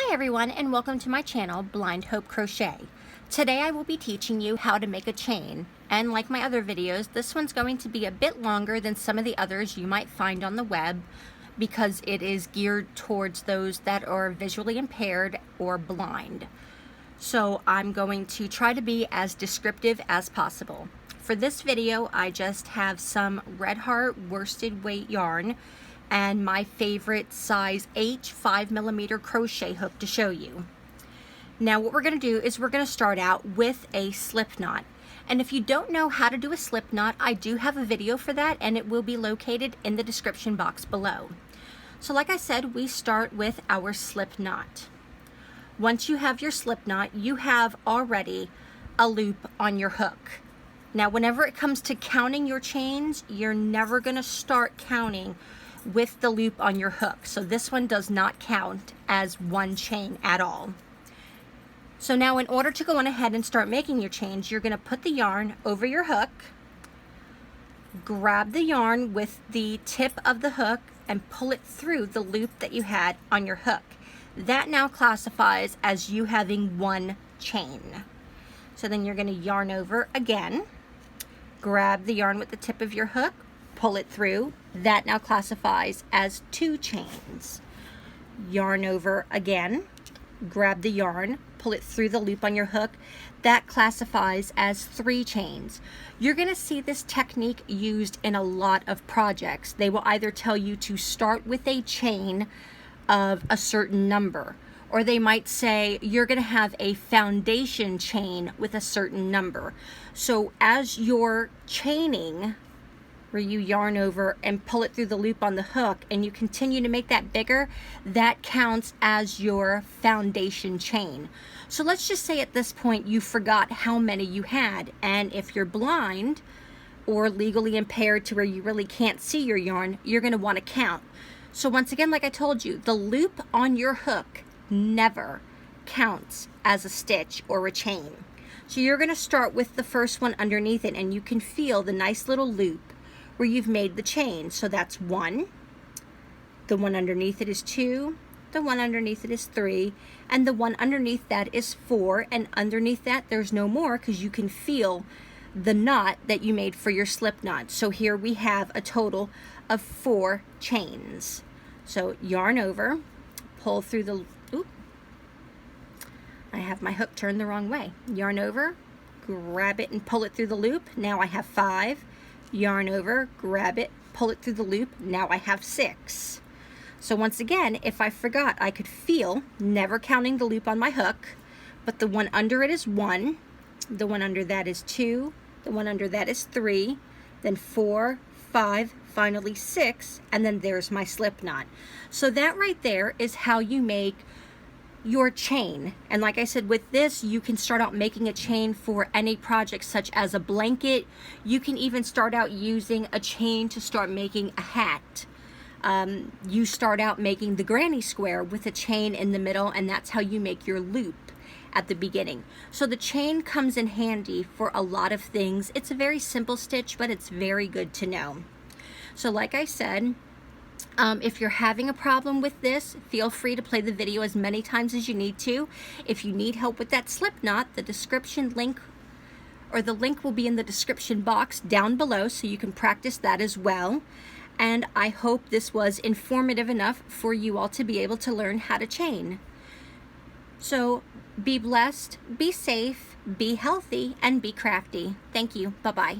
Hi everyone, and welcome to my channel, Blind Hope Crochet. Today I will be teaching you how to make a chain, and like my other videos, this one's going to be a bit longer than some of the others you might find on the web because it is geared towards those that are visually impaired or blind. So I'm going to try to be as descriptive as possible. For this video, I just have some Red Heart worsted weight yarn and my favorite size H 5mm crochet hook to show you. Now what we're going to do is we're going to start out with a slip knot. And if you don't know how to do a slip knot, I do have a video for that and it will be located in the description box below. So like I said, we start with our slip knot. Once you have your slip knot, you have already a loop on your hook. Now whenever it comes to counting your chains, you're never going to start counting with the loop on your hook. So this one does not count as one chain at all. So now in order to go on ahead and start making your chains, you're going to put the yarn over your hook, grab the yarn with the tip of the hook and pull it through the loop that you had on your hook. That now classifies as you having one chain. So then you're going to yarn over again, grab the yarn with the tip of your hook, pull it through. That now classifies as two chains. Yarn over again, grab the yarn, pull it through the loop on your hook. That classifies as three chains. You're going to see this technique used in a lot of projects. They will either tell you to start with a chain of a certain number, or they might say you're going to have a foundation chain with a certain number. So as you're chaining, where you yarn over and pull it through the loop on the hook and you continue to make that bigger, that counts as your foundation chain. So let's just say at this point you forgot how many you had, and if you're blind or legally impaired to where you really can't see your yarn, you're going to want to count. So once again, like I told you, the loop on your hook never counts as a stitch or a chain. So you're going to start with the first one underneath it, and you can feel the nice little loop where you've made the chain. So that's one, the one underneath it is two, the one underneath it is three, and the one underneath that is four, and underneath that there's no more because you can feel the knot that you made for your slip knot. So here we have a total of four chains. So yarn over, pull through the, oop, I have my hook turned the wrong way. Yarn over, grab it and pull it through the loop. Now I have five. Yarn over, grab it, pull it through the loop. Now I have six. So once again, if I forgot, I could feel, never counting the loop on my hook, but the one under it is one, the one under that is two, the one under that is three, then four, five, finally six, and then there's my slip knot. So that right there is how you make your chain. And like I said, with this you can start out making a chain for any project such as a blanket. You can even start out using a chain to start making a hat. You start out making the granny square with a chain in the middle, and that's how you make your loop at the beginning. So the chain comes in handy for a lot of things. It's a very simple stitch, but it's very good to know. So like I said, if you're having a problem with this, feel free to play the video as many times as you need to. If you need help with that slip knot, the description link, or the link will be in the description box down below, so you can practice that as well. And I hope this was informative enough for you all to be able to learn how to chain. So be blessed, be safe, be healthy, and be crafty. Thank you. Bye-bye.